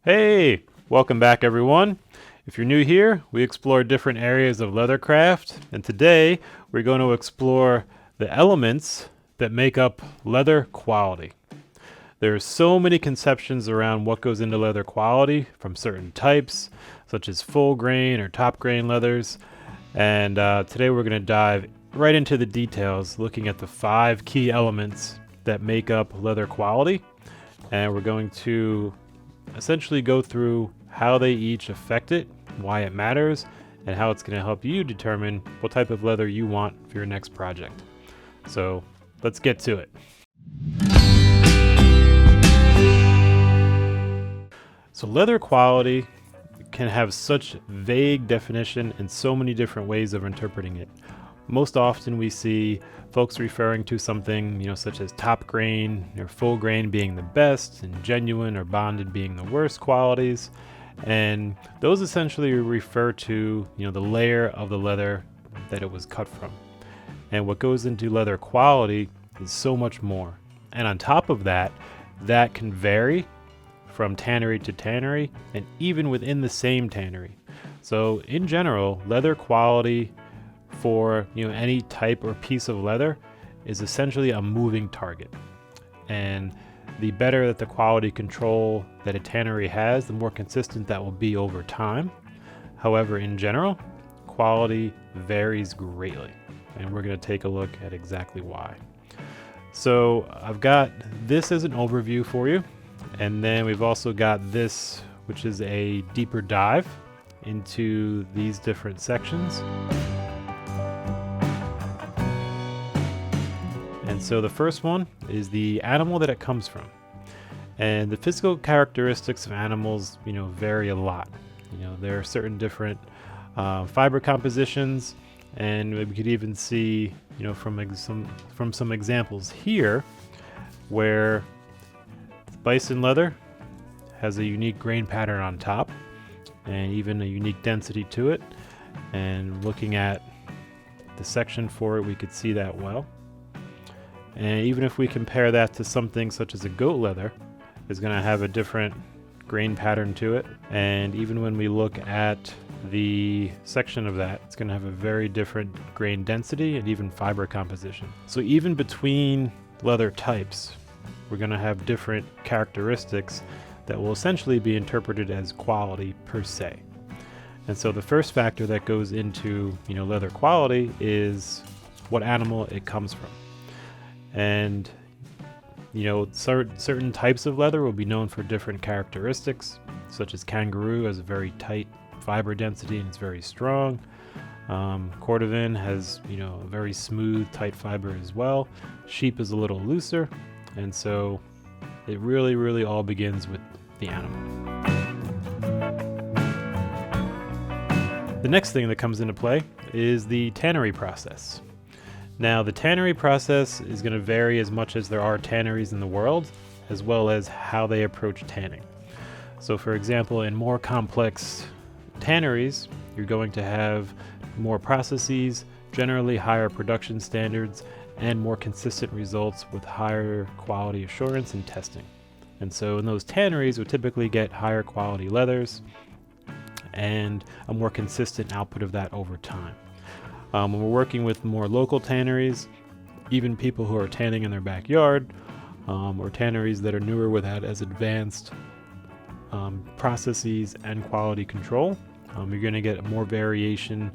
Hey, welcome back everyone. If you're new here, we explore different areas of leathercraft, and today we're going to explore the elements that make up leather quality. There are so many conceptions around what goes into leather quality from certain types, such as full grain or top grain leathers, and today we're going to dive right into the details, looking at the 5 key elements that make up leather quality, and we're going to essentially go through how they each affect it, why it matters, and how it's going to help you determine what type of leather you want for your next project. So let's get to it. So leather quality can have such vague definition and so many different ways of interpreting it. Most often we see folks referring to something, such as top grain or full grain being the best, and genuine or bonded being the worst qualities. And those essentially refer to, the layer of the leather that it was cut from. And what goes into leather quality is so much more. And on top of that, that can vary from tannery to tannery and even within the same tannery. So in general, leather quality for any type or piece of leather is essentially a moving target, and the better that the quality control that a tannery has, the more consistent that will be over time. However, in general, quality varies greatly, and we're going to take a look at exactly why. So I've got this as an overview for you, and then we've also got this, which is a deeper dive into these different sections. And so the first one is the animal that it comes from. And the physical characteristics of animals, vary a lot. There are certain different fiber compositions, and we could even see, from some examples here, where bison leather has a unique grain pattern on top, and even a unique density to it. And looking at the section for it, we could see that well. And even if we compare that to something such as a goat leather, is going to have a different grain pattern to it. And even when we look at the section of that, it's going to have a very different grain density and even fiber composition. So even between leather types, we're going to have different characteristics that will essentially be interpreted as quality per se. And so the first factor that goes into, leather quality is what animal it comes from. And certain types of leather will be known for different characteristics, such as kangaroo has a very tight fiber density and it's very strong. Cordovan has a very smooth, tight fiber as well. Sheep is a little looser, and so it really all begins with the animal. The next thing that comes into play is the tannery process. Now, the tannery process is going to vary as much as there are tanneries in the world, as well as how they approach tanning. So, for example, in more complex tanneries, you're going to have more processes, generally higher production standards, and more consistent results with higher quality assurance and testing. And so in those tanneries, we typically get higher quality leathers and a more consistent output of that over time. When we're working with more local tanneries, even people who are tanning in their backyard, or tanneries that are newer without as advanced processes and quality control, you're going to get more variation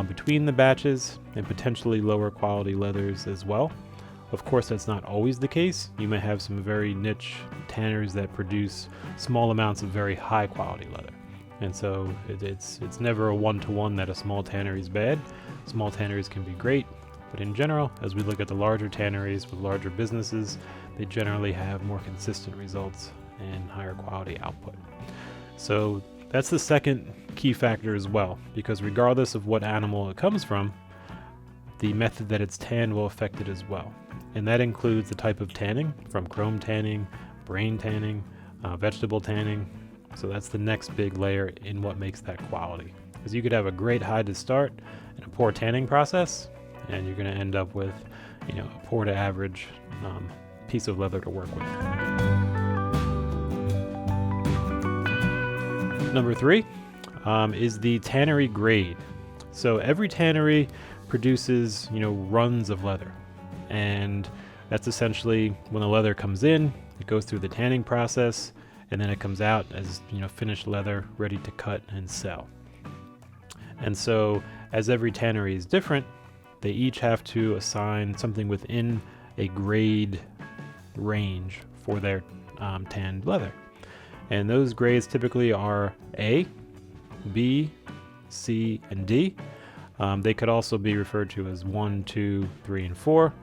between the batches and potentially lower quality leathers as well. Of course, that's not always the case. You may have some very niche tanners that produce small amounts of very high quality leather. And so it's never a one-to-one that a small tannery is bad. Small tanneries can be great, but in general, as we look at the larger tanneries with larger businesses, they generally have more consistent results and higher quality output. So that's the second key factor as well, because regardless of what animal it comes from, the method that it's tanned will affect it as well. And that includes the type of tanning, from chrome tanning, brain tanning, vegetable tanning. So that's the next big layer in what makes that quality. Because you could have a great hide to start and a poor tanning process, and you're going to end up with, a poor to average piece of leather to work with. Number 3 is the tannery grade. So every tannery produces, runs of leather, and that's essentially when the leather comes in, it goes through the tanning process, and then it comes out as, finished leather ready to cut and sell. And so as every tannery is different, they each have to assign something within a grade range for their tanned leather. And those grades typically are A, B, C, and D. They could also be referred to as 1, 2, 3, and 4.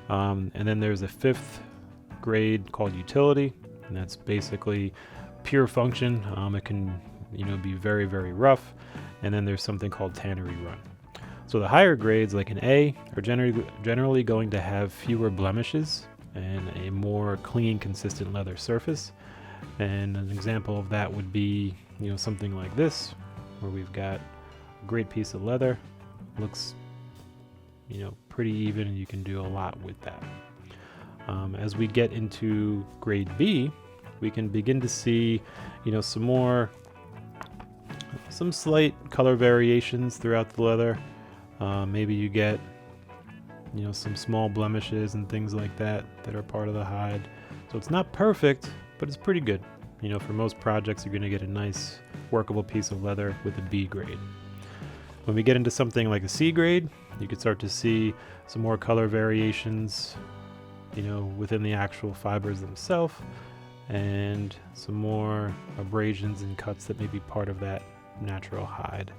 And then there's a 5th grade called utility, and that's basically pure function. It can be very, very rough. And then there's something called tannery run. So the higher grades, like an A, are generally going to have fewer blemishes and a more clean, consistent leather surface. And an example of that would be, something like this, where we've got a great piece of leather. Looks, pretty even, and you can do a lot with that. As we get into grade B, we can begin to see, some slight color variations throughout the leather. Maybe you get, some small blemishes and things like that are part of the hide. So it's not perfect, but it's pretty good. For most projects, you're going to get a nice workable piece of leather with a B grade. When we get into something like a C grade, you can start to see some more color variations, within the actual fibers themselves, and some more abrasions and cuts that may be part of that natural hide.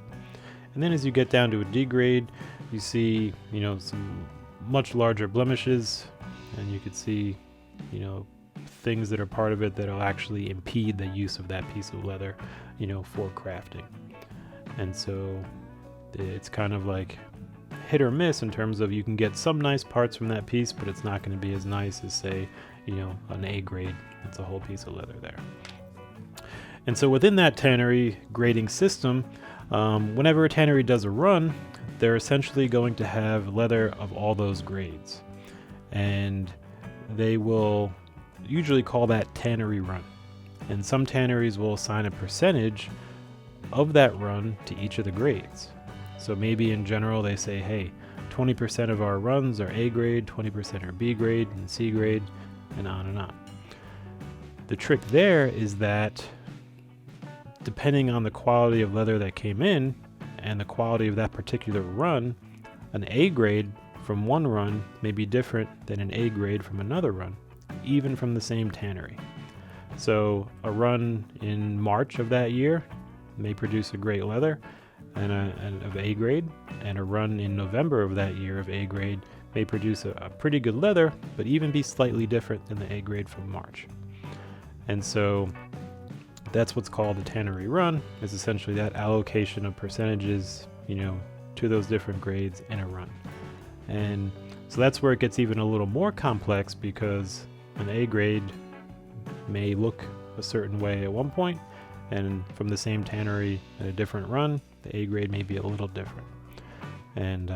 And then as you get down to a D grade, you see, some much larger blemishes, and you could see, things that are part of it that'll actually impede the use of that piece of leather, for crafting. And so it's kind of like hit or miss in terms of you can get some nice parts from that piece, but it's not going to be as nice as, say, an A grade. That's a whole piece of leather there. And so within that tannery grading system, whenever a tannery does a run, they're essentially going to have leather of all those grades. And they will usually call that tannery run. And some tanneries will assign a percentage of that run to each of the grades. So maybe in general they say, hey, 20% of our runs are A grade, 20% are B grade, and C grade, and on and on. The trick there is that depending on the quality of leather that came in and the quality of that particular run, an A grade from one run may be different than an A grade from another run, even from the same tannery. So a run in March of that year may produce a great leather and of A grade, and a run in November of that year of A grade may produce a pretty good leather, but even be slightly different than the A grade from March. And so that's what's called a tannery run, is essentially that allocation of percentages, to those different grades in a run. And so that's where it gets even a little more complex, because an A grade may look a certain way at one point, and from the same tannery at a different run, the A grade may be a little different. And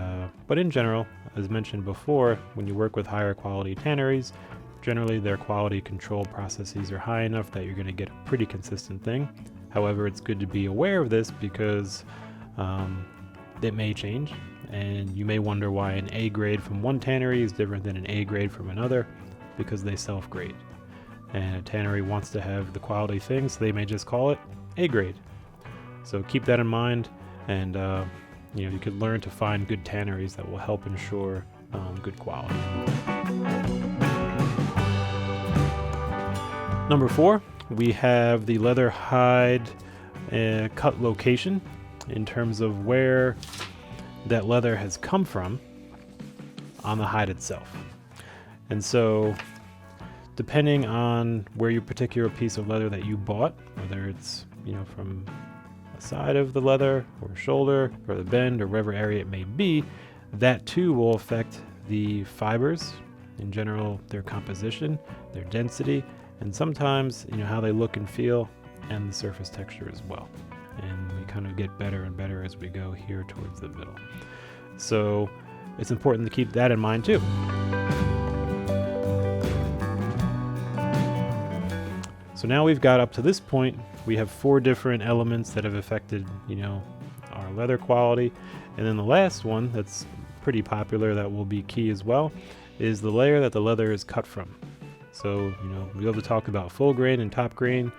but in general, as mentioned before, when you work with higher quality tanneries, generally their quality control processes are high enough that you're going to get a pretty consistent thing. However, it's good to be aware of this, because it may change, and you may wonder why an A grade from one tannery is different than an A grade from another, because they self-grade. And a tannery wants to have the quality thing, so they may just call it A grade. So keep that in mind, and you could learn to find good tanneries that will help ensure good quality. Number 4, we have the leather hide cut location in terms of where that leather has come from on the hide itself. And so depending on where your particular piece of leather that you bought, whether it's from the side of the leather or shoulder or the bend or wherever area it may be, that too will affect the fibers, in general their composition, their density, and sometimes how they look and feel, and the surface texture as well. And we kind of get better and better as we go here towards the middle. So it's important to keep that in mind too. So now we've got up to this point, we have 4 different elements that have affected, our leather quality. And then the last one that's pretty popular that will be key as well is the layer that the leather is cut from. So, we have to talk about full grain and top grain.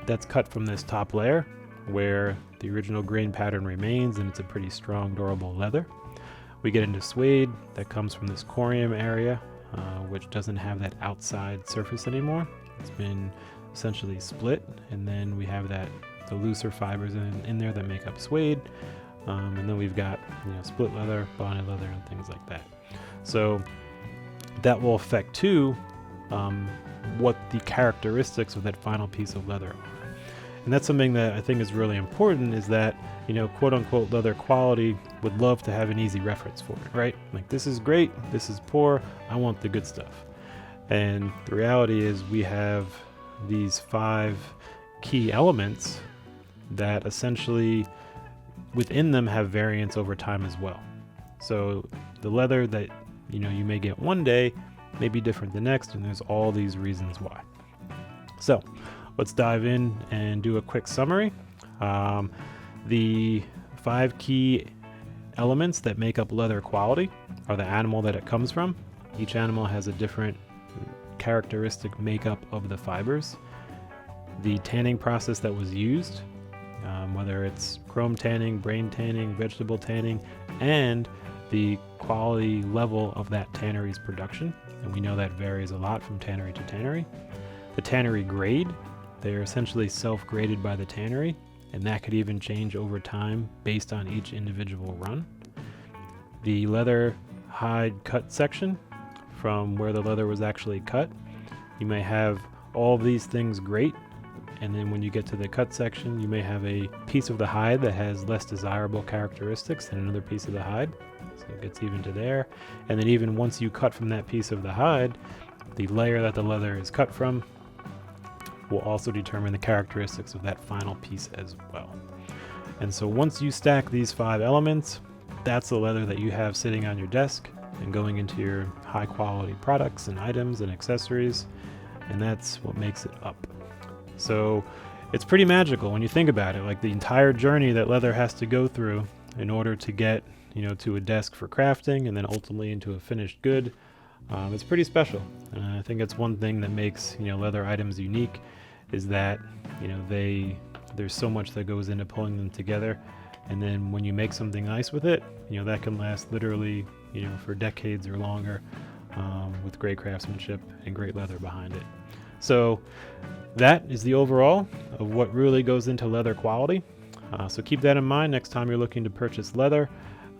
That's cut from this top layer where the original grain pattern remains and it's a pretty strong, durable leather. We get into suede that comes from this corium area, which doesn't have that outside surface anymore. It's been essentially split, and then we have the looser fibers in there that make up suede, and then we've got split leather, bonded leather, and things like that. So that will affect too what the characteristics of that final piece of leather are. And that's something that I think is really important, is that quote unquote leather quality would love to have an easy reference for it, right? Like, this is great, this is poor, I want the good stuff. And the reality is we have these 5 key elements that essentially within them have variance over time as well. So the leather that you may get one day may be different the next, and there's all these reasons why. So let's dive in and do a quick summary. The 5 key elements that make up leather quality are the animal that it comes from. Each animal has a different characteristic makeup of the fibers. The tanning process that was used, whether it's chrome tanning, brain tanning, vegetable tanning, and the quality level of that tannery's production. And we know that varies a lot from tannery to tannery. The tannery grade, they're essentially self-graded by the tannery, and that could even change over time based on each individual run. The leather hide cut section, from where the leather was actually cut, you may have all of these things great, and then when you get to the cut section, you may have a piece of the hide that has less desirable characteristics than another piece of the hide, so it gets even to there. And then even once you cut from that piece of the hide, the layer that the leather is cut from will also determine the characteristics of that final piece as well. And so once you stack these 5 elements, that's the leather that you have sitting on your desk and going into your high quality products and items and accessories, and that's what makes it up. So it's pretty magical when you think about it, like the entire journey that leather has to go through in order to get to a desk for crafting and then ultimately into a finished good. It's pretty special, and I think it's one thing that makes leather items unique, is that there's so much that goes into pulling them together, and then when you make something nice with it, that can last literally for decades or longer, with great craftsmanship and great leather behind it. So that is the overall of what really goes into leather quality. So keep that in mind next time you're looking to purchase leather,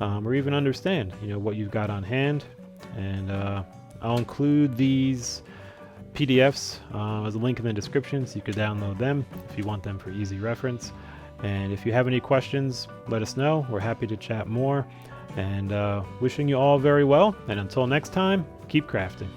or even understand what you've got on hand. And I'll include these PDFs as a link in the description, so you could download them if you want them for easy reference. And if you have any questions, let us know. We're happy to chat more. And wishing you all very well. And until next time, keep crafting.